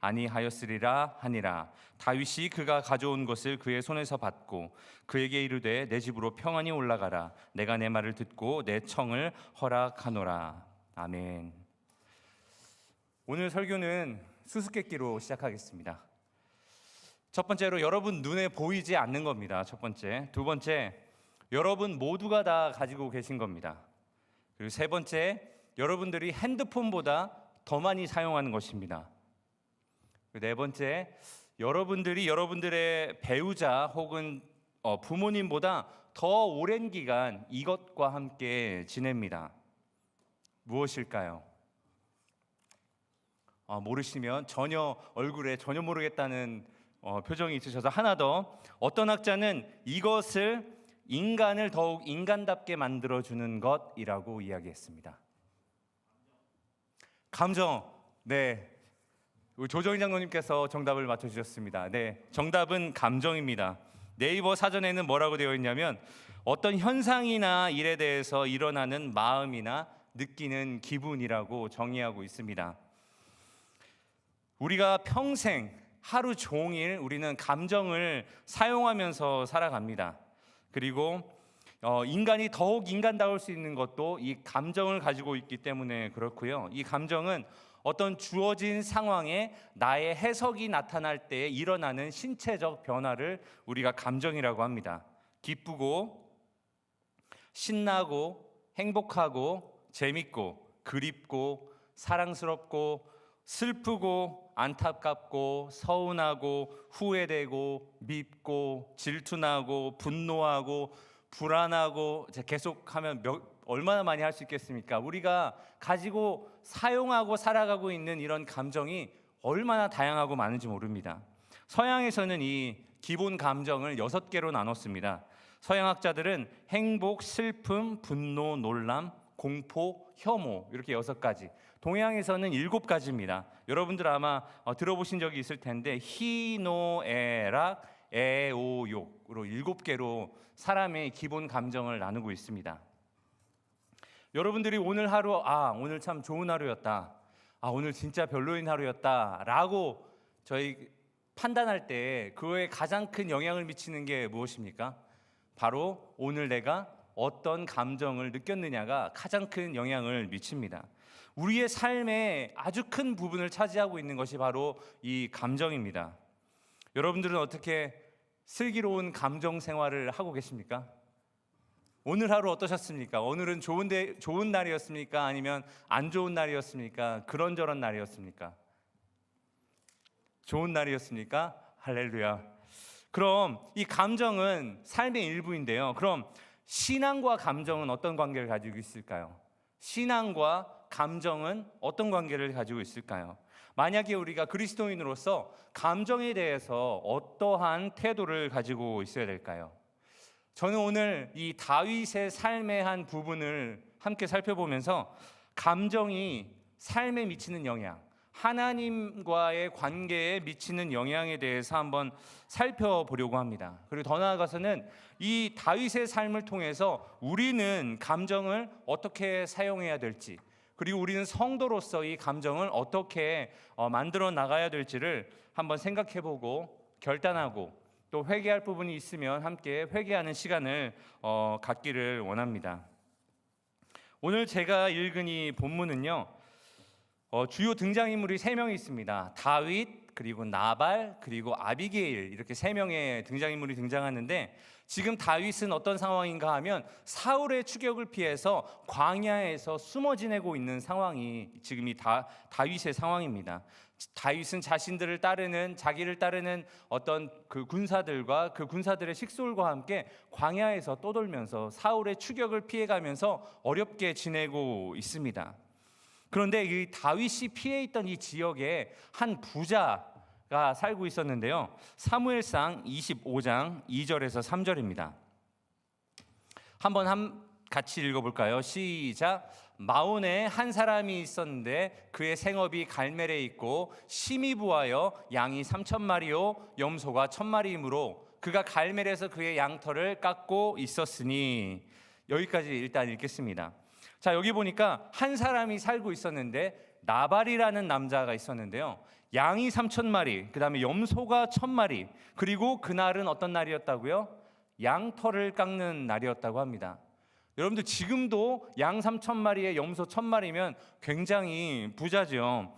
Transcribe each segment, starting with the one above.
아니하였으리라 하니라. 다윗이 그가 가져온 것을 그의 손에서 받고 그에게 이르되 내 집으로 평안히 올라가라. 내가 내 말을 듣고 내 청을 허락하노라. 아멘. 오늘 설교는 수수께끼로 시작하겠습니다. 첫 번째로 여러분 눈에 보이지 않는 겁니다. 첫 번째. 두 번째, 여러분 모두가 다 가지고 계신 겁니다. 그리고 세 번째, 여러분들이 핸드폰보다 더 많이 사용하는 것입니다. 네 번째, 여러분들이 여러분들의 배우자 혹은 부모님보다 더 오랜 기간 이것과 함께 지냅니다. 무엇일까요? 모르시면 얼굴에 전혀 모르겠다는 표정이 있으셔서 하나 더. 어떤 학자는 이것을 인간을 더욱 인간답게 만들어주는 것이라고 이야기했습니다. 감정. 네, 조정희 장로님께서 정답을 맞춰주셨습니다. 네, 정답은 감정입니다. 네이버 사전에는 뭐라고 되어 있냐면 어떤 현상이나 일에 대해서 일어나는 마음이나 느끼는 기분이라고 정의하고 있습니다. 우리가 평생 하루 종일 우리는 감정을 사용하면서 살아갑니다. 그리고 인간이 더욱 인간다울 수 있는 것도 이 감정을 가지고 있기 때문에 그렇고요. 이 감정은 어떤 주어진 상황에 나의 해석이 나타날 때 일어나는 신체적 변화를 우리가 감정이라고 합니다. 기쁘고 신나고 행복하고 재밌고 그립고 사랑스럽고 슬프고 안타깝고 서운하고 후회되고 밉고 질투나고 분노하고 불안하고 계속하면 얼마나 많이 할 수 있겠습니까? 우리가 가지고 사용하고 살아가고 있는 이런 감정이 얼마나 다양하고 많은지 모릅니다. 서양에서는 이 기본 감정을 6개로 나눴습니다. 서양학자들은 행복, 슬픔, 분노, 놀람, 공포, 혐오 이렇게 6가지. 동양에서는 7가지입니다. 여러분들 아마 들어보신 적이 있을 텐데 희노애락, 애오욕으로 7개로 사람의 기본 감정을 나누고 있습니다. 여러분들이 오늘 하루 오늘 참 좋은 하루였다, 오늘 진짜 별로인 하루였다 라고 저희 판단할 때 그거에 가장 큰 영향을 미치는 게 무엇입니까? 바로 오늘 내가 어떤 감정을 느꼈느냐가 가장 큰 영향을 미칩니다. 우리의 삶의 아주 큰 부분을 차지하고 있는 것이 바로 이 감정입니다. 여러분들은 어떻게 슬기로운 감정 생활을 하고 계십니까? 오늘 하루 어떠셨습니까? 오늘은 좋은 날이었습니까? 아니면 안 좋은 날이었습니까? 그런저런 날이었습니까? 좋은 날이었습니까? 할렐루야. 그럼 이 감정은 삶의 일부인데요. 그럼 신앙과 감정은 어떤 관계를 가지고 있을까요? 신앙과 감정은 어떤 관계를 가지고 있을까요? 만약에 우리가 그리스도인으로서 감정에 대해서 어떠한 태도를 가지고 있어야 될까요? 저는 오늘 이 다윗의 삶의 한 부분을 함께 살펴보면서 감정이 삶에 미치는 영향, 하나님과의 관계에 미치는 영향에 대해서 한번 살펴보려고 합니다. 그리고 더 나아가서는 이 다윗의 삶을 통해서 우리는 감정을 어떻게 사용해야 될지, 그리고 우리는 성도로서 이 감정을 어떻게 만들어 나가야 될지를 한번 생각해보고 결단하고 또 회개할 부분이 있으면 함께 회개하는 시간을 갖기를 원합니다. 오늘 제가 읽은 이 본문은요, 주요 등장인물이 3명이 있습니다. 다윗, 그리고 나발, 그리고 아비게일, 이렇게 3명의 등장인물이 등장하는데, 지금 다윗은 어떤 상황인가 하면 사울의 추격을 피해서 광야에서 숨어 지내고 있는 상황이 지금 이 다윗의 상황입니다. 다윗은 자기를 따르는 어떤 그 군사들과 그 군사들의 식솔과 함께 광야에서 떠돌면서 사울의 추격을 피해가면서 어렵게 지내고 있습니다. 그런데 이 다윗이 피해 있던 이 지역에 한 부자가 살고 있었는데요. 사무엘상 25장 2절에서 3절입니다. 한번 같이 읽어볼까요? 시작. 마온에 한 사람이 있었는데 그의 생업이 갈멜에 있고 심히 부하여 양이 3,000마리요 염소가 1,000마리이므로 그가 갈멜에서 그의 양털을 깎고 있었으니. 여기까지 일단 읽겠습니다. 자, 여기 보니까 한 사람이 살고 있었는데 나발이라는 남자가 있었는데요. 양이 3,000마리, 그 다음에 염소가 1,000마리, 그리고 그날은 어떤 날이었다고요? 양털을 깎는 날이었다고 합니다. 여러분들 지금도 양 3,000마리에 염소 1,000마리면 굉장히 부자죠.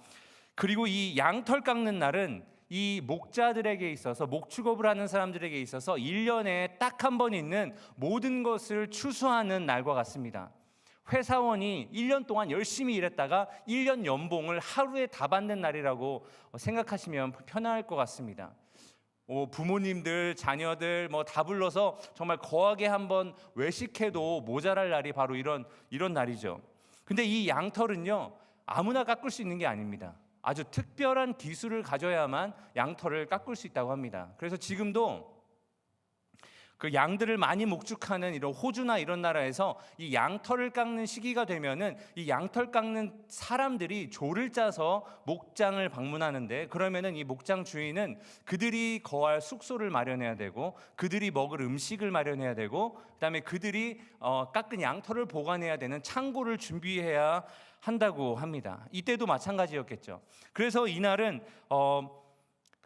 그리고 이 양털 깎는 날은 이 목자들에게 있어서, 목축업을 하는 사람들에게 있어서 1년에 딱 한 번 있는 모든 것을 추수하는 날과 같습니다. 회사원이 1년 동안 열심히 일했다가 1년 연봉을 하루에 다 받는 날이라고 생각하시면 편할 것 같습니다. 부모님들, 자녀들 다 불러서 정말 거하게 한번 외식해도 모자랄 날이 바로 이런 날이죠. 근데 이 양털은요, 아무나 깎을 수 있는 게 아닙니다. 아주 특별한 기술을 가져야만 양털을 깎을 수 있다고 합니다. 그래서 지금도 그 양들을 많이 목축하는 이런 호주나 이런 나라에서 이 양털을 깎는 시기가 되면은 이 양털 깎는 사람들이 조를 짜서 목장을 방문하는데, 그러면은 이 목장 주인은 그들이 거할 숙소를 마련해야 되고, 그들이 먹을 음식을 마련해야 되고, 그다음에 그들이 깎은 양털을 보관해야 되는 창고를 준비해야 한다고 합니다. 이때도 마찬가지였겠죠. 그래서 이날은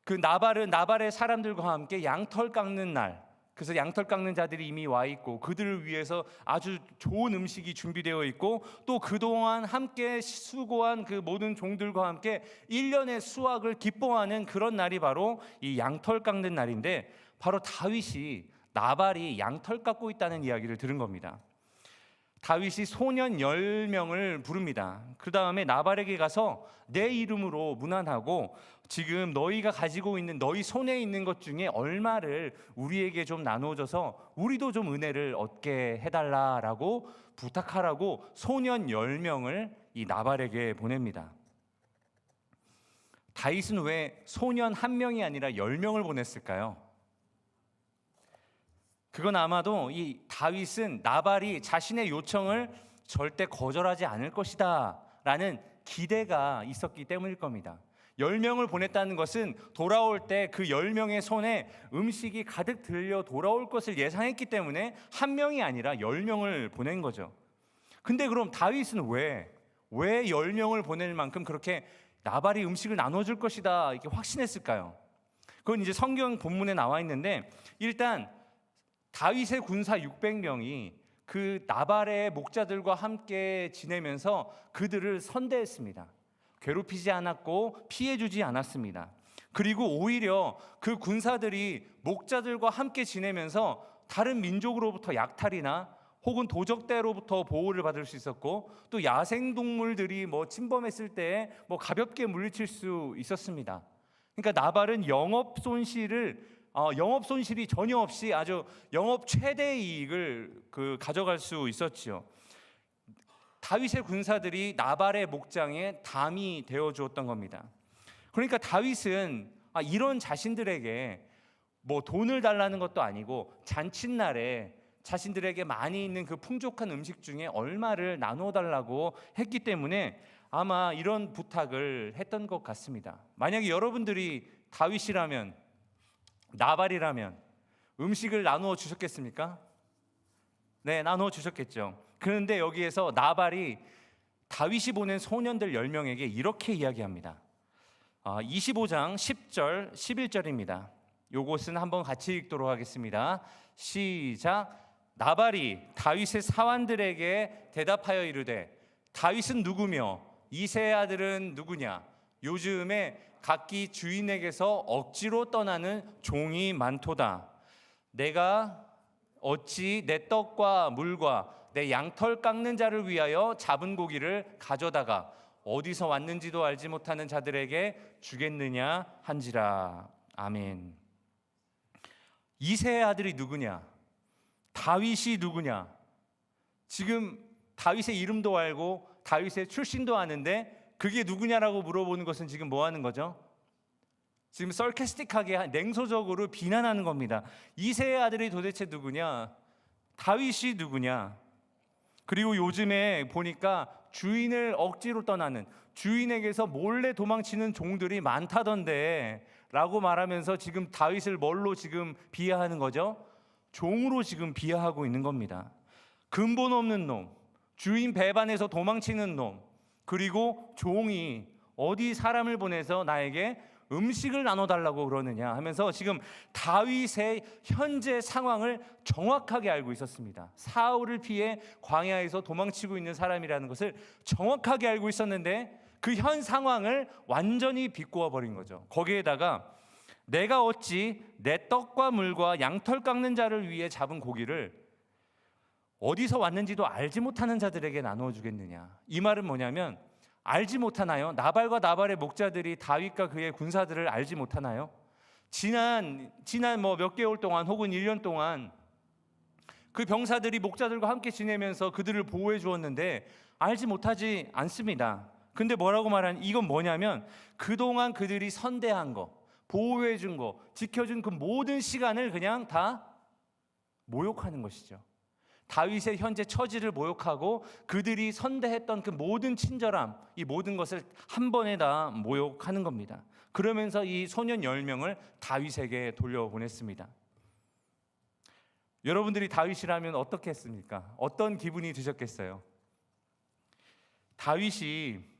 그 나발의 사람들과 함께 양털 깎는 날, 그래서 양털 깎는 자들이 이미 와 있고 그들을 위해서 아주 좋은 음식이 준비되어 있고, 또 그동안 함께 수고한 그 모든 종들과 함께 1년의 수확을 기뻐하는 그런 날이 바로 이 양털 깎는 날인데, 바로 다윗이 나발이 양털 깎고 있다는 이야기를 들은 겁니다. 다윗이 소년 10명을 부릅니다. 그 다음에 나발에게 가서 내 이름으로 문안하고, 지금 너희가 가지고 있는, 너희 손에 있는 것 중에 얼마를 우리에게 좀 나눠줘서 우리도 좀 은혜를 얻게 해달라라고 부탁하라고 소년 10명을 이 나발에게 보냅니다. 다윗은 왜 소년 1명이 아니라 10명을 보냈을까요? 그건 아마도 이 다윗은 나발이 자신의 요청을 절대 거절하지 않을 것이다 라는 기대가 있었기 때문일 겁니다. 10명을 보냈다는 것은 돌아올 때 그 10명의 손에 음식이 가득 들려 돌아올 것을 예상했기 때문에 1명이 아니라 10명을 보낸 거죠. 근데 그럼 다윗은 왜 10명을 보낼 만큼 그렇게 나발이 음식을 나눠줄 것이다 이렇게 확신했을까요? 그건 이제 성경 본문에 나와 있는데, 일단 다윗의 군사 600명이 그 나발의 목자들과 함께 지내면서 그들을 선대했습니다. 괴롭히지 않았고 피해주지 않았습니다. 그리고 오히려 그 군사들이 목자들과 함께 지내면서 다른 민족으로부터 약탈이나 혹은 도적대로부터 보호를 받을 수 있었고, 또 야생동물들이 침범했을 때 가볍게 물리칠 수 있었습니다. 그러니까 나발은 영업 손실이 전혀 없이 아주 영업 최대 이익을 가져갈 수 있었지요. 다윗의 군사들이 나발의 목장에 담이 되어 주었던 겁니다. 그러니까 다윗은 이런 자신들에게 돈을 달라는 것도 아니고 잔칫날에 자신들에게 많이 있는 그 풍족한 음식 중에 얼마를 나눠 달라고 했기 때문에 아마 이런 부탁을 했던 것 같습니다. 만약에 여러분들이 다윗이라면, 나발이라면 음식을 나누어 주셨겠습니까? 네, 나누어 주셨겠죠. 그런데 여기에서 나발이 다윗이 보낸 소년들 10명에게 이렇게 이야기합니다. 25장 10절 11절입니다. 요것은 한번 같이 읽도록 하겠습니다. 시작. 나발이 다윗의 사환들에게 대답하여 이르되, 다윗은 누구며 이새의 아들은 누구냐? 요즘에 각기 주인에게서 억지로 떠나는 종이 많도다. 내가 어찌 내 떡과 물과 내 양털 깎는 자를 위하여 잡은 고기를 가져다가 어디서 왔는지도 알지 못하는 자들에게 주겠느냐 한지라. 아멘. 이새의 아들이 누구냐? 다윗이 누구냐? 지금 다윗의 이름도 알고 다윗의 출신도 아는데 그게 누구냐라고 물어보는 것은 지금 뭐 하는 거죠? 지금 sarcastic하게 냉소적으로 비난하는 겁니다. 이새의 아들이 도대체 누구냐? 다윗이 누구냐? 그리고 요즘에 보니까 주인을 억지로 떠나는, 주인에게서 몰래 도망치는 종들이 많다던데 라고 말하면서 지금 다윗을 뭘로 지금 비하하는 거죠? 종으로 지금 비하하고 있는 겁니다. 근본 없는 놈, 주인 배반해서 도망치는 놈, 그리고 종이 어디 사람을 보내서 나에게 음식을 나눠달라고 그러느냐 하면서 지금 다윗의 현재 상황을 정확하게 알고 있었습니다. 사울을 피해 광야에서 도망치고 있는 사람이라는 것을 정확하게 알고 있었는데 그 현 상황을 완전히 비꼬아 버린 거죠. 거기에다가 내가 어찌 내 떡과 물과 양털 깎는 자를 위해 잡은 고기를 어디서 왔는지도 알지 못하는 자들에게 나누어 주겠느냐. 이 말은 뭐냐면 알지 못하나요? 나발과 나발의 목자들이 다윗과 그의 군사들을 알지 못하나요? 지난 뭐 몇 개월 동안 혹은 1년 동안 그 병사들이 목자들과 함께 지내면서 그들을 보호해 주었는데 알지 못하지 않습니다. 근데 뭐라고 말하는, 이건 뭐냐면 그동안 그들이 선대한 거, 보호해 준 거, 지켜준 그 모든 시간을 그냥 다 모욕하는 것이죠. 다윗의 현재 처지를 모욕하고 그들이 선대했던 그 모든 친절함, 이 모든 것을 한 번에 다 모욕하는 겁니다. 그러면서 이 소년 10명을 다윗에게 돌려보냈습니다. 여러분들이 다윗이라면 어떻게 했습니까? 어떤 기분이 드셨겠어요? 다윗이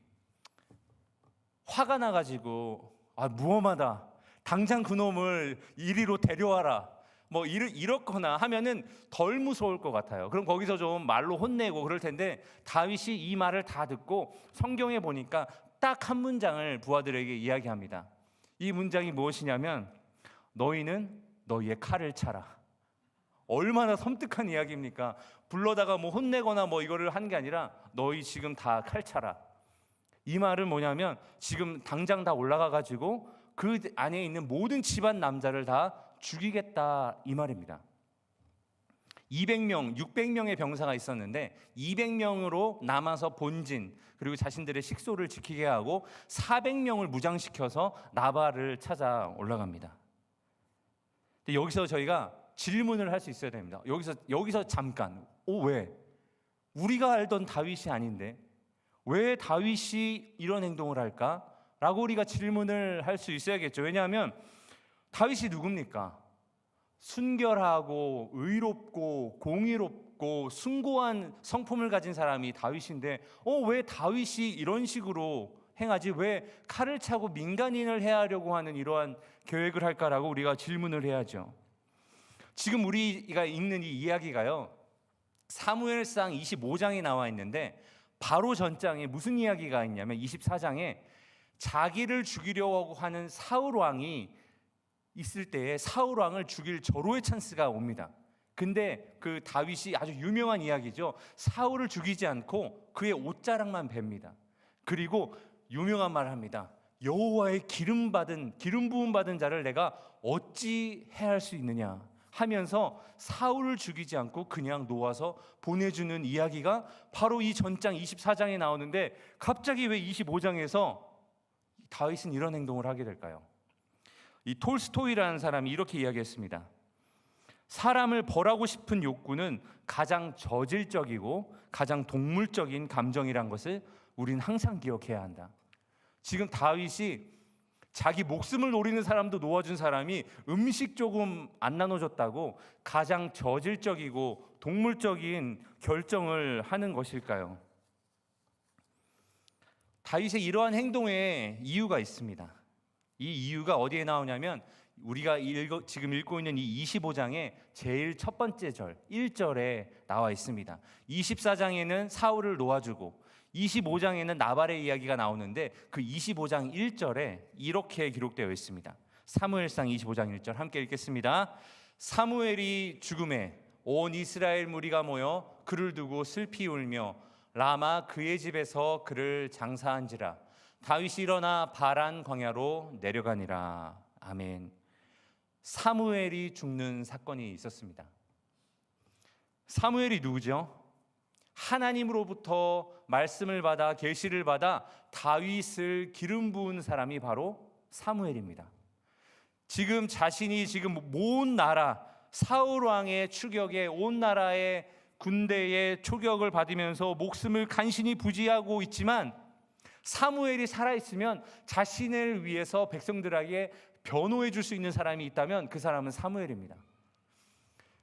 화가 나가지고 무엄하다, 당장 그놈을 이리로 데려와라, 뭐 이렇거나 하면은 덜 무서울 것 같아요. 그럼 거기서 좀 말로 혼내고 그럴 텐데 다윗이 이 말을 다 듣고 성경에 보니까 딱 한 문장을 부하들에게 이야기합니다. 이 문장이 무엇이냐면 너희는 너희의 칼을 차라. 얼마나 섬뜩한 이야기입니까? 불러다가 뭐 혼내거나 뭐 이거를 한 게 아니라 너희 지금 다 칼 차라. 이 말은 뭐냐면 지금 당장 다 올라가 가지고 그 안에 있는 모든 집안 남자를 다 죽이겠다, 이 말입니다. 200명, 600명의 병사가 있었는데 200명으로 남아서 본진 그리고 자신들의 식소를 지키게 하고 400명을 무장시켜서 나발을 찾아 올라갑니다. 근데 여기서 저희가 질문을 할 수 있어야 됩니다. 여기서 잠깐, 왜? 우리가 알던 다윗이 아닌데 왜 다윗이 이런 행동을 할까? 라고 우리가 질문을 할 수 있어야겠죠. 왜냐하면 다윗이 누굽니까? 순결하고 의롭고 공의롭고 숭고한 성품을 가진 사람이 다윗인데 왜 다윗이 이런 식으로 행하지? 왜 칼을 차고 민간인을 해하려고 하는 이러한 계획을 할까라고 우리가 질문을 해야죠. 지금 우리가 읽는 이 이야기가요, 사무엘상 25장에 나와 있는데 바로 전장에 무슨 이야기가 있냐면 24장에 자기를 죽이려고 하는 사울 왕이 있을 때에 사울 왕을 죽일 절호의 찬스가 옵니다. 근데 그 다윗이 아주 유명한 이야기죠. 사울을 죽이지 않고 그의 옷자락만 뱁니다. 그리고 유명한 말을 합니다. 여호와의 기름 부음 받은 자를 내가 어찌 해할 수 있느냐 하면서 사울을 죽이지 않고 그냥 놓아서 보내주는 이야기가 바로 이 전장 24장에 나오는데 갑자기 왜 25장에서 다윗은 이런 행동을 하게 될까요? 이 톨스토이라는 사람이 이렇게 이야기했습니다. 사람을 벌하고 싶은 욕구는 가장 저질적이고 가장 동물적인 감정이란 것을 우린 항상 기억해야 한다. 지금 다윗이 자기 목숨을 노리는 사람도 놓아준 사람이 음식 조금 안 나눠줬다고 가장 저질적이고 동물적인 결정을 하는 것일까요? 다윗의 이러한 행동에 이유가 있습니다. 이 이유가 어디에 나오냐면 우리가 지금 읽고 있는 이 25장의 제일 첫 번째 절 1절에 나와 있습니다. 24장에는 사울을 놓아주고 25장에는 나발의 이야기가 나오는데 그 25장 1절에 이렇게 기록되어 있습니다. 사무엘상 25장 1절 함께 읽겠습니다. 사무엘이 죽음에 온 이스라엘 무리가 모여 그를 두고 슬피 울며 라마 그의 집에서 그를 장사한지라. 다윗이 일어나 바란 광야로 내려가니라. 아멘. 사무엘이 죽는 사건이 있었습니다. 사무엘이 누구죠? 하나님으로부터 말씀을 받아 계시를 받아 다윗을 기름 부은 사람이 바로 사무엘입니다. 지금 자신이 온 나라 사울 왕의 추격에 온 나라의 군대의 초격을 받으면서 목숨을 간신히 부지하고 있지만 사무엘이 살아있으면 자신을 위해서 백성들에게 변호해 줄 수 있는 사람이 있다면 그 사람은 사무엘입니다.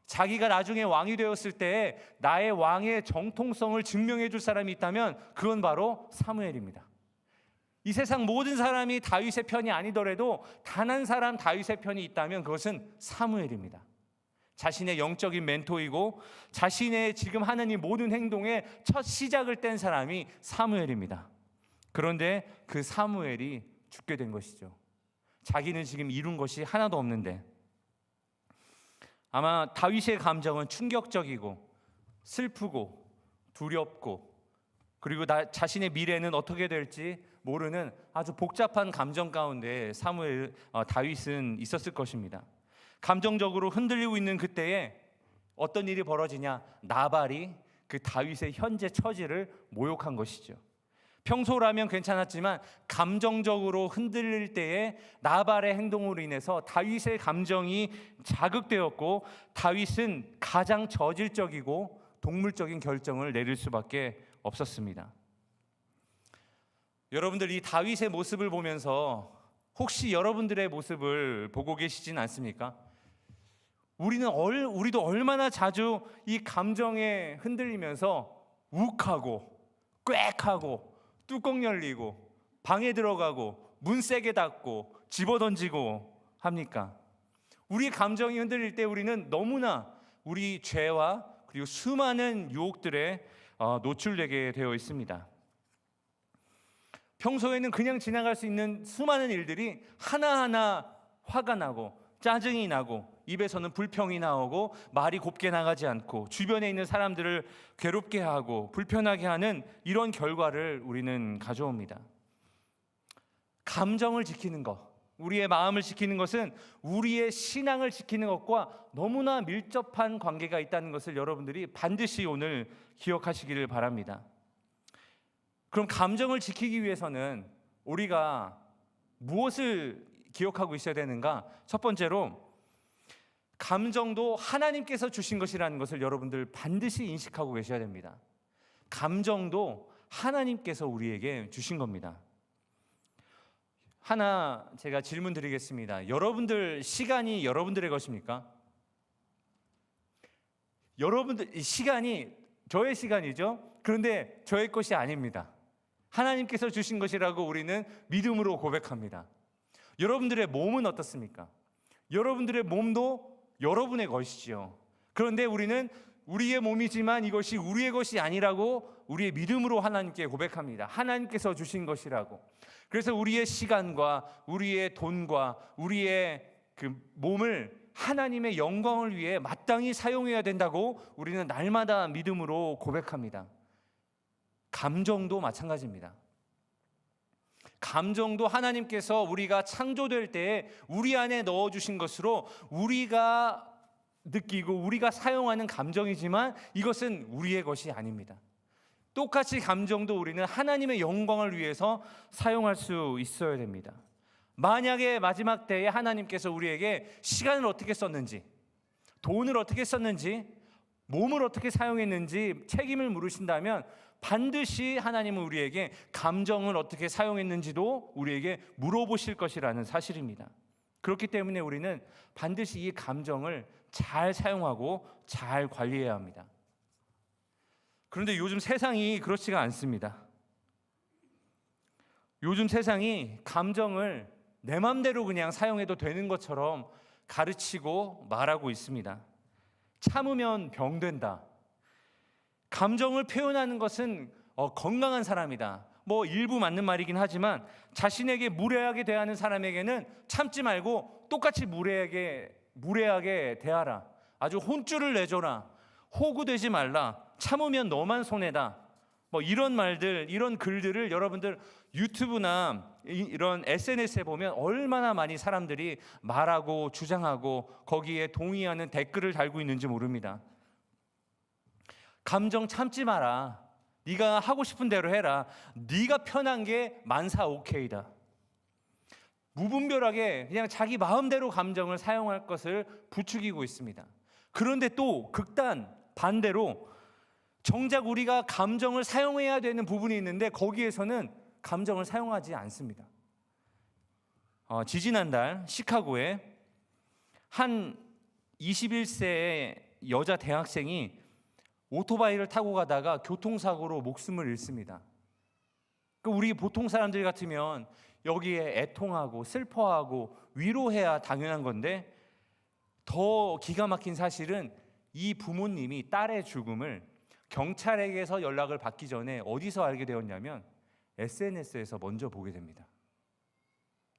자기가 나중에 왕이 되었을 때 나의 왕의 정통성을 증명해 줄 사람이 있다면 그건 바로 사무엘입니다. 이 세상 모든 사람이 다윗의 편이 아니더라도 단 한 사람 다윗의 편이 있다면 그것은 사무엘입니다. 자신의 영적인 멘토이고 자신의 지금 하는 이 모든 행동의 첫 시작을 뗀 사람이 사무엘입니다. 그런데 그 사무엘이 죽게 된 것이죠. 자기는 지금 이룬 것이 하나도 없는데, 아마 다윗의 감정은 충격적이고 슬프고 두렵고, 그리고 자신의 미래는 어떻게 될지 모르는 아주 복잡한 감정 가운데 다윗은 있었을 것입니다. 감정적으로 흔들리고 있는 그때에 어떤 일이 벌어지냐? 나발이 그 다윗의 현재 처지를 모욕한 것이죠. 평소라면 괜찮았지만 감정적으로 흔들릴 때에 나발의 행동으로 인해서 다윗의 감정이 자극되었고, 다윗은 가장 저질적이고 동물적인 결정을 내릴 수밖에 없었습니다. 여러분들, 이 다윗의 모습을 보면서 혹시 여러분들의 모습을 보고 계시진 않습니까? 우리도 얼마나 자주 이 감정에 흔들리면서 욱하고 꽥하고 뚜껑 열리고 방에 들어가고 문 세게 닫고 집어던지고 합니까? 우리 감정이 흔들릴 때 우리는 너무나 우리 죄와 그리고 수많은 유혹들에 노출되게 되어 있습니다. 평소에는 그냥 지나갈 수 있는 수많은 일들이 하나하나 화가 나고 짜증이 나고 입에서는 불평이 나오고 말이 곱게 나가지 않고 주변에 있는 사람들을 괴롭게 하고 불편하게 하는 이런 결과를 우리는 가져옵니다. 감정을 지키는 것, 우리의 마음을 지키는 것은 우리의 신앙을 지키는 것과 너무나 밀접한 관계가 있다는 것을 여러분들이 반드시 오늘 기억하시기를 바랍니다. 그럼 감정을 지키기 위해서는 우리가 무엇을 기억하고 있어야 되는가? 첫 번째로 감정도 하나님께서 주신 것이라는 것을 여러분들 반드시 인식하고 계셔야 됩니다. 감정도 하나님께서 우리에게 주신 겁니다. 하나 제가 질문 드리겠습니다. 여러분들 시간이 여러분들의 것입니까? 여러분들 시간이 저의 시간이죠. 그런데 저의 것이 아닙니다. 하나님께서 주신 것이라고 우리는 믿음으로 고백합니다. 여러분들의 몸은 어떻습니까? 여러분들의 몸도 여러분의 것이지요. 그런데 우리는 우리의 몸이지만 이것이 우리의 것이 아니라고 우리의 믿음으로 하나님께 고백합니다. 하나님께서 주신 것이라고. 그래서 우리의 시간과 우리의 돈과 우리의 그 몸을 하나님의 영광을 위해 마땅히 사용해야 된다고 우리는 날마다 믿음으로 고백합니다. 감정도 마찬가지입니다. 감정도 하나님께서 우리가 창조될 때에 우리 안에 넣어주신 것으로 우리가 느끼고 우리가 사용하는 감정이지만 이것은 우리의 것이 아닙니다. 똑같이 감정도 우리는 하나님의 영광을 위해서 사용할 수 있어야 됩니다. 만약에 마지막 때에 하나님께서 우리에게 시간을 어떻게 썼는지, 돈을 어떻게 썼는지, 몸을 어떻게 사용했는지 책임을 물으신다면 반드시 하나님은 우리에게 감정을 어떻게 사용했는지도 우리에게 물어보실 것이라는 사실입니다. 그렇기 때문에 우리는 반드시 이 감정을 잘 사용하고 잘 관리해야 합니다. 그런데 요즘 세상이 그렇지가 않습니다. 요즘 세상이 감정을 내 맘대로 그냥 사용해도 되는 것처럼 가르치고 말하고 있습니다. 참으면 병된다. 감정을 표현하는 것은 건강한 사람이다. 일부 맞는 말이긴 하지만 자신에게 무례하게 대하는 사람에게는 참지 말고 똑같이 무례하게 대하라. 아주 혼쭐을 내줘라. 호구되지 말라. 참으면 너만 손해다. 이런 말들, 이런 글들을 여러분들 유튜브나 이런 SNS에 보면 얼마나 많이 사람들이 말하고 주장하고 거기에 동의하는 댓글을 달고 있는지 모릅니다. 감정 참지 마라. 네가 하고 싶은 대로 해라. 네가 편한 게 만사 오케이다. 무분별하게 그냥 자기 마음대로 감정을 사용할 것을 부추기고 있습니다. 그런데 또 극단 반대로 정작 우리가 감정을 사용해야 되는 부분이 있는데 거기에서는 감정을 사용하지 않습니다. 지지난달 시카고에 한 21세의 여자 대학생이 오토바이를 타고 가다가 교통사고로 목숨을 잃습니다. 우리 보통 사람들 같으면 여기에 애통하고 슬퍼하고 위로해야 당연한 건데, 더 기가 막힌 사실은 이 부모님이 딸의 죽음을 경찰에게서 연락을 받기 전에 어디서 알게 되었냐면 SNS에서 먼저 보게 됩니다.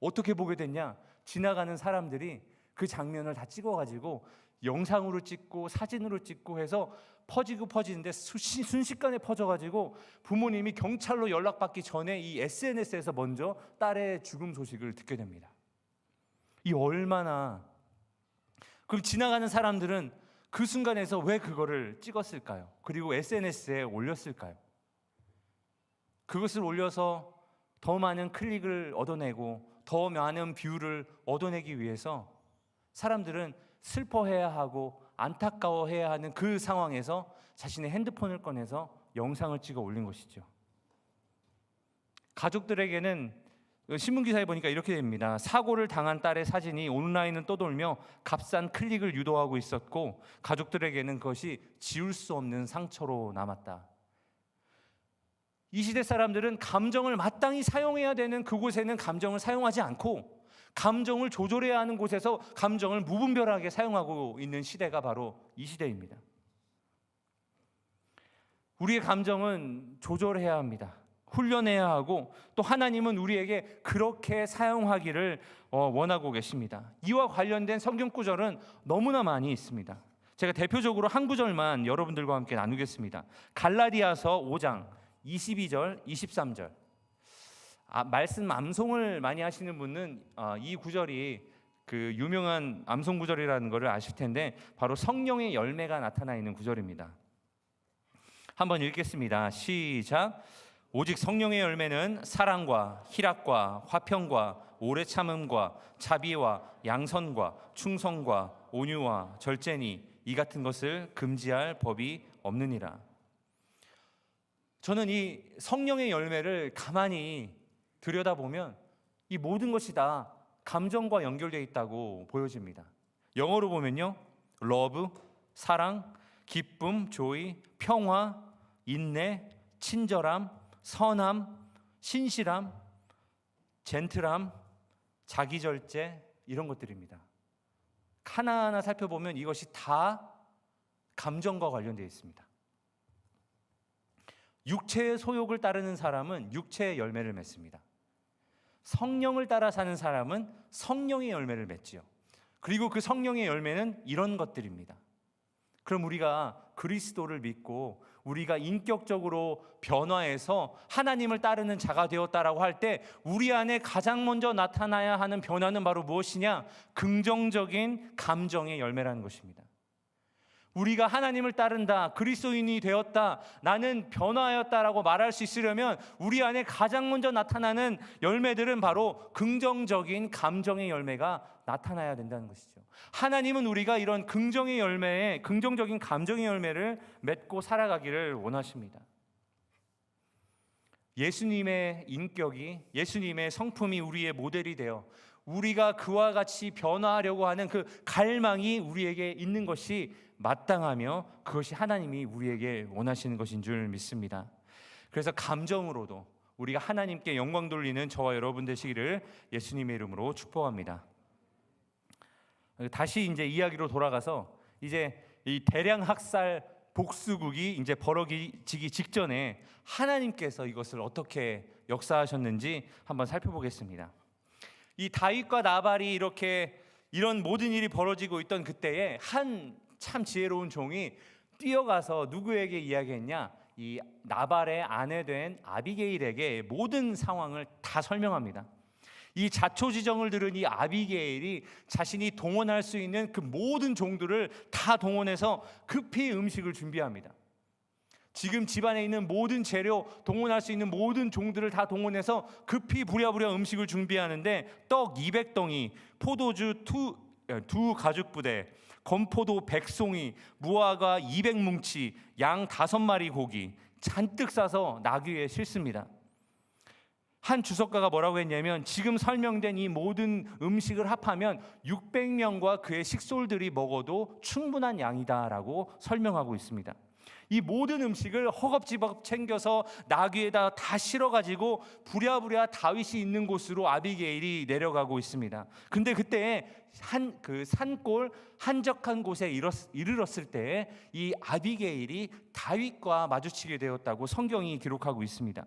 어떻게 보게 됐냐? 지나가는 사람들이 그 장면을 다 찍어가지고 영상으로 찍고 사진으로 찍고 해서 퍼지는데 순식간에 퍼져가지고 부모님이 경찰로 연락받기 전에 이 SNS에서 먼저 딸의 죽음 소식을 듣게 됩니다. 이 얼마나, 그럼 지나가는 사람들은 그 순간에서 왜 그거를 찍었을까요? 그리고 SNS에 올렸을까요? 그것을 올려서 더 많은 클릭을 얻어내고 더 많은 뷰를 얻어내기 위해서 사람들은 슬퍼해야 하고 안타까워해야 하는 그 상황에서 자신의 핸드폰을 꺼내서 영상을 찍어 올린 것이죠. 가족들에게는 신문기사에 보니까 이렇게 됩니다. 사고를 당한 딸의 사진이 온라인을 떠돌며 값싼 클릭을 유도하고 있었고, 가족들에게는 그것이 지울 수 없는 상처로 남았다. 이 시대 사람들은 감정을 마땅히 사용해야 되는 그곳에는 감정을 사용하지 않고, 감정을 조절해야 하는 곳에서 감정을 무분별하게 사용하고 있는 시대가 바로 이 시대입니다. 우리의 감정은 조절해야 합니다. 훈련해야 하고, 또 하나님은 우리에게 그렇게 사용하기를 원하고 계십니다. 이와 관련된 성경 구절은 너무나 많이 있습니다. 제가 대표적으로 한 구절만 여러분들과 함께 나누겠습니다. 갈라디아서 5장 22절, 23절. 말씀 암송을 많이 하시는 분은 이 구절이 그 유명한 암송 구절이라는 것을 아실 텐데, 바로 성령의 열매가 나타나 있는 구절입니다. 한번 읽겠습니다. 시작. 오직 성령의 열매는 사랑과 희락과 화평과 오래 참음과 자비와 양선과 충성과 온유와 절제니 이 같은 것을 금지할 법이 없느니라. 저는 이 성령의 열매를 가만히 들여다보면 이 모든 것이 다 감정과 연결되어 있다고 보여집니다. 영어로 보면요, love, 사랑, 기쁨, joy, 평화, 인내, 친절함, 선함, 신실함, 젠틀함, 자기절제, 이런 것들입니다. 하나하나 살펴보면 이것이 다 감정과 관련되어 있습니다. 육체의 소욕을 따르는 사람은 육체의 열매를 맺습니다. 성령을 따라 사는 사람은 성령의 열매를 맺지요. 그리고 그 성령의 열매는 이런 것들입니다. 그럼 우리가 그리스도를 믿고 우리가 인격적으로 변화해서 하나님을 따르는 자가 되었다라고 할 때 우리 안에 가장 먼저 나타나야 하는 변화는 바로 무엇이냐? 긍정적인 감정의 열매라는 것입니다. 우리가 하나님을 따른다, 그리스도인이 되었다, 나는 변화하였다라고 말할 수 있으려면 우리 안에 가장 먼저 나타나는 열매들은 바로 긍정적인 감정의 열매가 나타나야 된다는 것이죠. 하나님은 우리가 이런 긍정의 열매에, 긍정적인 감정의 열매를 맺고 살아가기를 원하십니다. 예수님의 인격이, 예수님의 성품이 우리의 모델이 되어 우리가 그와 같이 변화하려고 하는 그 갈망이 우리에게 있는 것이 마땅하며 그것이 하나님이 우리에게 원하시는 것인 줄 믿습니다. 그래서 감정으로도 우리가 하나님께 영광 돌리는 저와 여러분 되시기를 예수님의 이름으로 축복합니다. 다시 이제 이야기로 돌아가서 이제 이 대량 학살 복수국이 이제 벌어지기 직전에 하나님께서 이것을 어떻게 역사하셨는지 한번 살펴보겠습니다. 이 다윗과 나발이 이렇게 이런 모든 일이 벌어지고 있던 그때에 한 참 지혜로운 종이 뛰어가서 누구에게 이야기했냐? 이 나발의 아내 된 아비게일에게 모든 상황을 다 설명합니다. 이 자초지정을 들은 이 아비게일이 자신이 동원할 수 있는 그 모든 종들을 다 동원해서 급히 음식을 준비합니다. 지금 집안에 있는 모든 재료, 동원할 수 있는 모든 종들을 다 동원해서 급히 부랴부랴 음식을 준비하는데 떡 200덩이, 포도주 두 가죽 부대, 건포도 100송이, 무화과 200뭉치, 양 5마리 고기 잔뜩 싸서 나귀에 싣습니다. 한 주석가가 뭐라고 했냐면 지금 설명된 이 모든 음식을 합하면 600명과 그의 식솔들이 먹어도 충분한 양이다라고 설명하고 있습니다. 이 모든 음식을 허겁지겁 챙겨서 나귀에다 다 실어가지고 부랴부랴 다윗이 있는 곳으로 아비게일이 내려가고 있습니다. 근데 그때 그 산골 한적한 곳에 이르렀을 때 이 아비게일이 다윗과 마주치게 되었다고 성경이 기록하고 있습니다.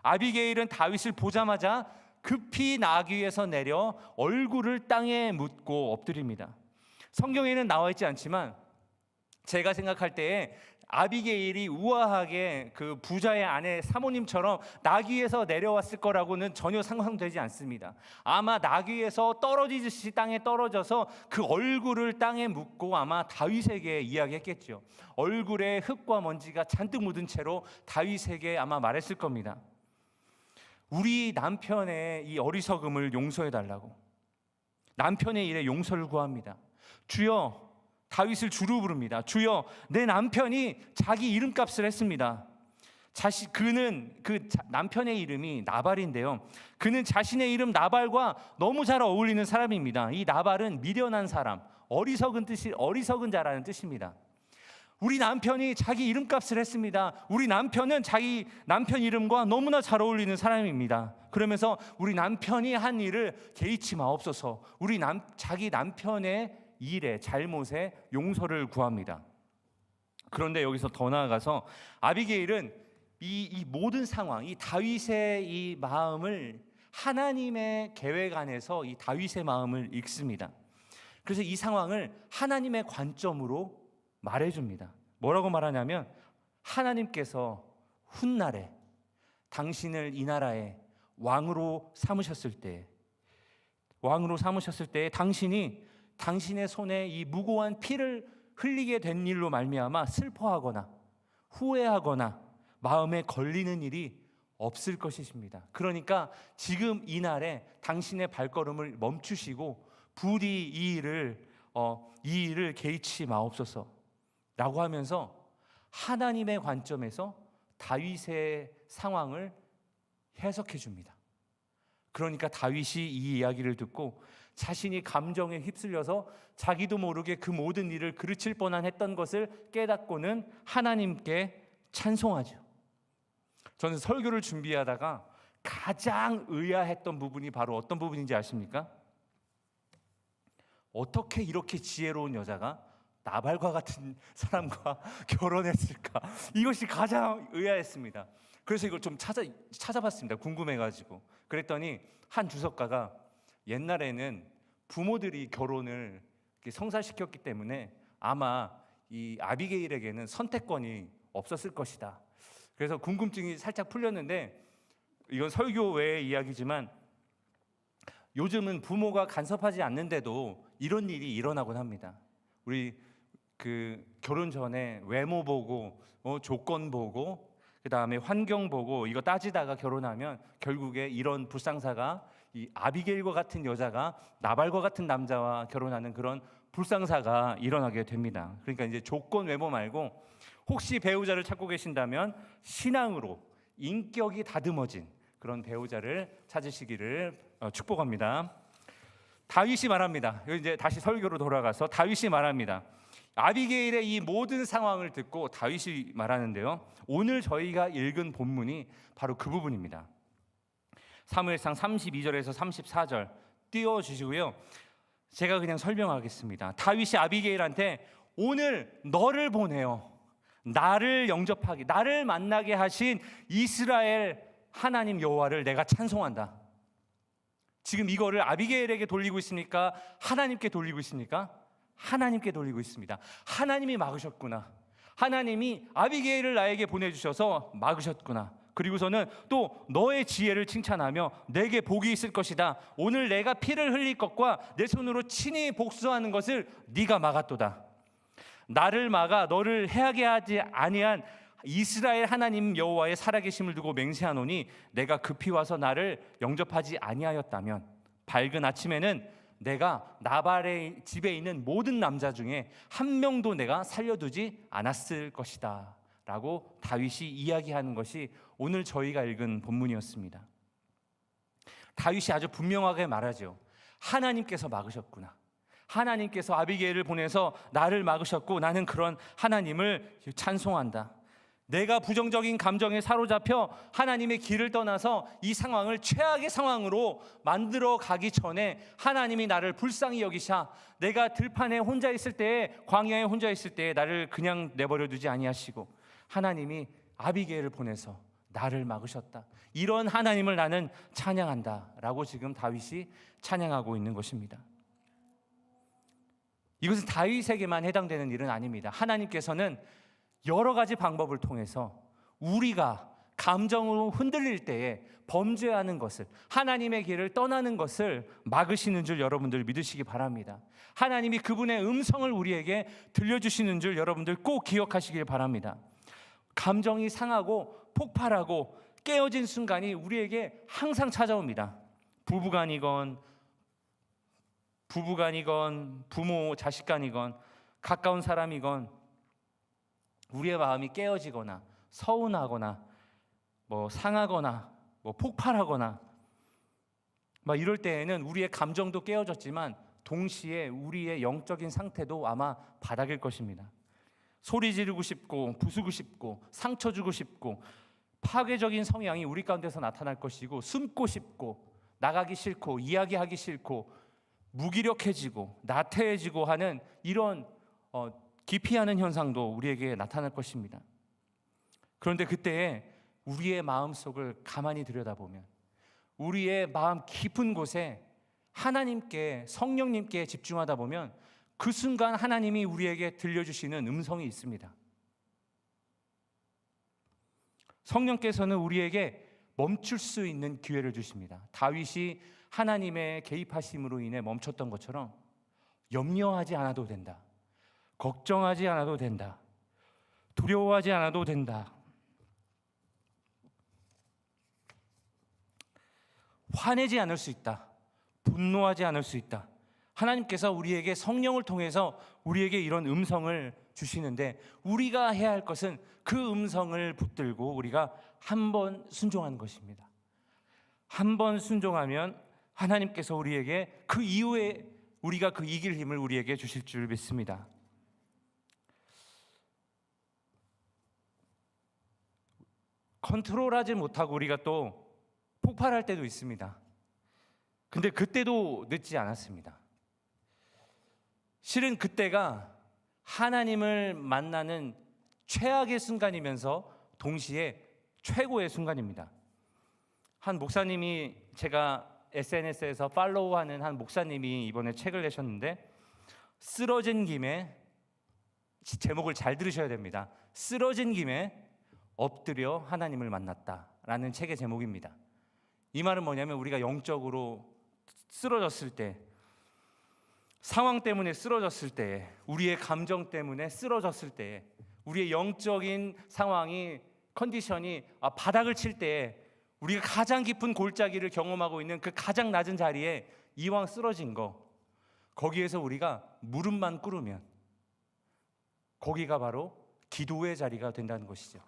아비게일은 다윗을 보자마자 급히 나귀에서 내려 얼굴을 땅에 묻고 엎드립니다. 성경에는 나와 있지 않지만 제가 생각할 때에 아비게일이 우아하게 그 부자의 아내 사모님처럼 나귀에서 내려왔을 거라고는 전혀 상상되지 않습니다. 아마 나귀에서 떨어지듯이 땅에 떨어져서 그 얼굴을 땅에 묻고 아마 다윗에게 이야기했겠죠. 얼굴에 흙과 먼지가 잔뜩 묻은 채로 다윗에게 아마 말했을 겁니다. 우리 남편의 이 어리석음을 용서해달라고. 남편의 일에 용서를 구합니다. 주여, 다윗을 주로 부릅니다. 주여, 내 남편이 자기 이름값을 했습니다. 남편의 이름이 나발인데요. 그는 자신의 이름 나발과 너무 잘 어울리는 사람입니다. 이 나발은 미련한 사람, 어리석은 자라는 뜻입니다. 우리 남편이 자기 이름값을 했습니다. 우리 남편은 자기 남편 이름과 너무나 잘 어울리는 사람입니다. 그러면서 우리 남편이 한 일을 개의치 마옵소서. 자기 남편의 일에, 잘못에 용서를 구합니다. 그런데 여기서 더 나아가서 아비게일은 이 모든 상황, 이 다윗의 이 마음을 하나님의 계획 안에서 이 다윗의 마음을 읽습니다. 그래서 이 상황을 하나님의 관점으로 말해줍니다. 뭐라고 말하냐면, 하나님께서 훗날에 당신을 이 나라의 왕으로 삼으셨을 때 당신이 당신의 손에 이 무고한 피를 흘리게 된 일로 말미암아 슬퍼하거나 후회하거나 마음에 걸리는 일이 없을 것이십니다. 그러니까 지금 이 날에 당신의 발걸음을 멈추시고 부디 이 일을 개의치 마옵소서 라고 하면서 하나님의 관점에서 다윗의 상황을 해석해 줍니다. 그러니까 다윗이 이 이야기를 듣고 자신이 감정에 휩쓸려서 자기도 모르게 그 모든 일을 그르칠 뻔했던 것을 깨닫고는 하나님께 찬송하죠. 저는 설교를 준비하다가 가장 의아했던 부분이 바로 어떤 부분인지 아십니까? 어떻게 이렇게 지혜로운 여자가 나발과 같은 사람과 결혼했을까? 이것이 가장 의아했습니다. 그래서 이걸 좀 찾아봤습니다. 궁금해가지고. 그랬더니 한 주석가가 옛날에는 부모들이 결혼을 성사시켰기 때문에 아마 이 아비게일에게는 선택권이 없었을 것이다. 그래서 궁금증이 살짝 풀렸는데, 이건 설교 외의 이야기지만 요즘은 부모가 간섭하지 않는데도 이런 일이 일어나곤 합니다. 우리 결혼 전에 외모 보고 조건 보고 그다음에 환경 보고 이거 따지다가 결혼하면 결국에 이런 불상사가, 이 아비게일과 같은 여자가 나발과 같은 남자와 결혼하는 그런 불상사가 일어나게 됩니다. 그러니까 이제 조건 외모 말고 혹시 배우자를 찾고 계신다면 신앙으로 인격이 다듬어진 그런 배우자를 찾으시기를 축복합니다. 다윗이 말합니다. 이제 다시 설교로 돌아가서 다윗이 말합니다. 아비게일의 이 모든 상황을 듣고 다윗이 말하는데요, 오늘 저희가 읽은 본문이 바로 그 부분입니다. 사무엘상 32절에서 34절 띄워주시고요, 제가 그냥 설명하겠습니다. 다윗이 아비게일한테 오늘 너를 보내어 나를 영접하게, 나를 만나게 하신 이스라엘 하나님 여호와를 내가 찬송한다. 지금 이거를 아비게일에게 돌리고 있습니까? 하나님께 돌리고 있습니까? 하나님께 돌리고 있습니다. 하나님이 막으셨구나. 하나님이 아비게일을 나에게 보내주셔서 막으셨구나. 그리고서는 또 너의 지혜를 칭찬하며 내게 복이 있을 것이다. 오늘 내가 피를 흘릴 것과 내 손으로 친히 복수하는 것을 네가 막았도다. 나를 막아 너를 해하게 하지 아니한 이스라엘 하나님 여호와의 살아계심을 두고 맹세하노니 내가 급히 와서 나를 영접하지 아니하였다면 밝은 아침에는 내가 나발의 집에 있는 모든 남자 중에 한 명도 내가 살려두지 않았을 것이다 라고 다윗이 이야기하는 것이 오늘 저희가 읽은 본문이었습니다. 다윗이 아주 분명하게 말하죠. 하나님께서 막으셨구나. 하나님께서 아비게일을 보내서 나를 막으셨고 나는 그런 하나님을 찬송한다. 내가 부정적인 감정에 사로잡혀 하나님의 길을 떠나서 이 상황을 최악의 상황으로 만들어 가기 전에 하나님이 나를 불쌍히 여기사 내가 들판에 혼자 있을 때에, 광야에 혼자 있을 때에 나를 그냥 내버려 두지 아니하시고 하나님이 아비게일을 보내서 나를 막으셨다. 이런 하나님을 나는 찬양한다 라고 지금 다윗이 찬양하고 있는 것입니다. 이것은 다윗에게만 해당되는 일은 아닙니다. 하나님께서는 여러 가지 방법을 통해서 우리가 감정으로 흔들릴 때에 범죄하는 것을, 하나님의 길을 떠나는 것을 막으시는 줄 여러분들 믿으시기 바랍니다. 하나님이 그분의 음성을 우리에게 들려주시는 줄 여러분들 꼭 기억하시길 바랍니다. 감정이 상하고 폭발하고 깨어진 순간이 우리에게 항상 찾아옵니다. 부부간이건 부모 자식간이건 가까운 사람이건 우리의 마음이 깨어지거나 서운하거나 상하거나 폭발하거나 이럴 때에는 우리의 감정도 깨어졌지만 동시에 우리의 영적인 상태도 아마 바닥일 것입니다. 소리 지르고 싶고 부수고 싶고 상처 주고 싶고 파괴적인 성향이 우리 가운데서 나타날 것이고, 숨고 싶고 나가기 싫고 이야기하기 싫고 무기력해지고 나태해지고 하는 이런 기피하는 현상도 우리에게 나타날 것입니다. 그런데 그때에 우리의 마음속을 가만히 들여다보면 우리의 마음 깊은 곳에 하나님께, 성령님께 집중하다 보면 그 순간 하나님이 우리에게 들려주시는 음성이 있습니다. 성령께서는 우리에게 멈출 수 있는 기회를 주십니다. 다윗이 하나님의 개입하심으로 인해 멈췄던 것처럼 염려하지 않아도 된다. 걱정하지 않아도 된다. 두려워하지 않아도 된다. 화내지 않을 수 있다. 분노하지 않을 수 있다. 하나님께서 우리에게 성령을 통해서 우리에게 이런 음성을 주시는데 우리가 해야 할 것은 그 음성을 붙들고 우리가 한번 순종하는 것입니다. 한번 순종하면 하나님께서 우리에게 그 이후에 우리가 그 이길 힘을 우리에게 주실 줄 믿습니다. 컨트롤하지 못하고 우리가 또 폭발할 때도 있습니다. 근데 그때도 늦지 않았습니다. 실은 그때가 하나님을 만나는 최악의 순간이면서 동시에 최고의 순간입니다. 한 목사님이, 제가 SNS에서 팔로우하는 한 목사님이 이번에 책을 내셨는데, 쓰러진 김에, 제목을 잘 들으셔야 됩니다. 쓰러진 김에 엎드려 하나님을 만났다라는 책의 제목입니다. 이 말은 뭐냐면 우리가 영적으로 쓰러졌을 때, 상황 때문에 쓰러졌을 때, 우리의 감정 때문에 쓰러졌을 때, 우리의 영적인 상황이, 컨디션이 바닥을 칠 때, 우리가 가장 깊은 골짜기를 경험하고 있는 그 가장 낮은 자리에 이왕 쓰러진 거, 거기에서 우리가 무릎만 꿇으면 거기가 바로 기도의 자리가 된다는 것이죠.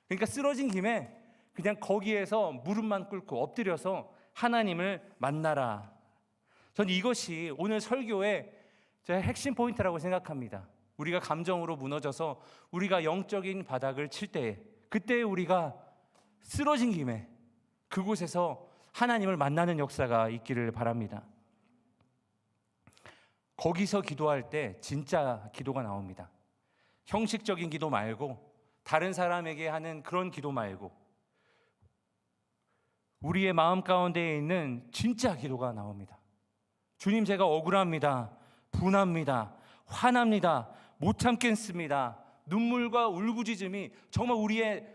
그러니까 쓰러진 김에 그냥 거기에서 무릎만 꿇고 엎드려서 하나님을 만나라. 전 이것이 오늘 설교의 제 핵심 포인트라고 생각합니다. 우리가 감정으로 무너져서 우리가 영적인 바닥을 칠 때에, 그때 우리가 쓰러진 김에 그곳에서 하나님을 만나는 역사가 있기를 바랍니다. 거기서 기도할 때 진짜 기도가 나옵니다. 형식적인 기도 말고, 다른 사람에게 하는 그런 기도 말고, 우리의 마음 가운데에 있는 진짜 기도가 나옵니다. 주님, 제가 억울합니다. 분합니다. 화납니다. 못 참겠습니다. 눈물과 울부짖음이 정말 우리의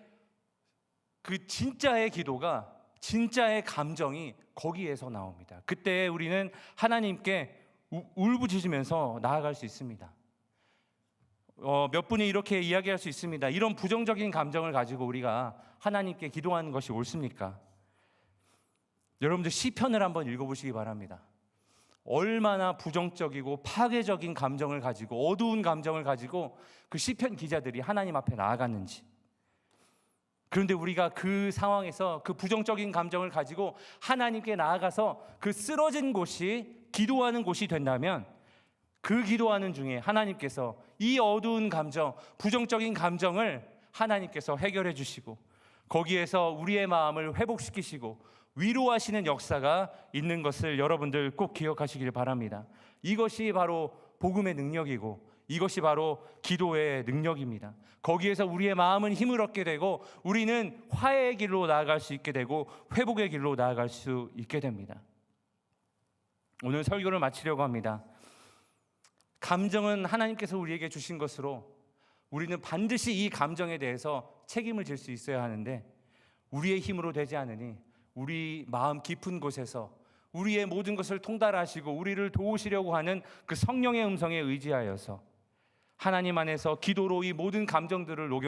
그 진짜의 기도가, 진짜의 감정이 거기에서 나옵니다. 그때 우리는 하나님께 울부짖으면서 나아갈 수 있습니다. 몇 분이 이렇게 이야기할 수 있습니다. 이런 부정적인 감정을 가지고 우리가 하나님께 기도하는 것이 옳습니까? 여러분들 시편을 한번 읽어보시기 바랍니다. 얼마나 부정적이고 파괴적인 감정을 가지고, 어두운 감정을 가지고 그 시편 기자들이 하나님 앞에 나아갔는지. 그런데 우리가 그 상황에서 그 부정적인 감정을 가지고 하나님께 나아가서 그 쓰러진 곳이 기도하는 곳이 된다면 그 기도하는 중에 하나님께서 이 어두운 감정, 부정적인 감정을 하나님께서 해결해 주시고 거기에서 우리의 마음을 회복시키시고 위로하시는 역사가 있는 것을 여러분들 꼭 기억하시길 바랍니다. 이것이 바로 복음의 능력이고 이것이 바로 기도의 능력입니다. 거기에서 우리의 마음은 힘을 얻게 되고 우리는 화해의 길로 나아갈 수 있게 되고 회복의 길로 나아갈 수 있게 됩니다. 오늘 설교를 마치려고 합니다. 감정은 하나님께서 우리에게 주신 것으로 우리는 반드시 이 감정에 대해서 책임을 질 수 있어야 하는데 우리의 힘으로 되지 않으니 우리 마음 깊은 곳에서 우리의 모든 것을 통달하시고 우리를 도우시려고 하는 그 성령의 음성에 의지하여서 하나님 안에서 기도로 이 모든 감정들을 녹여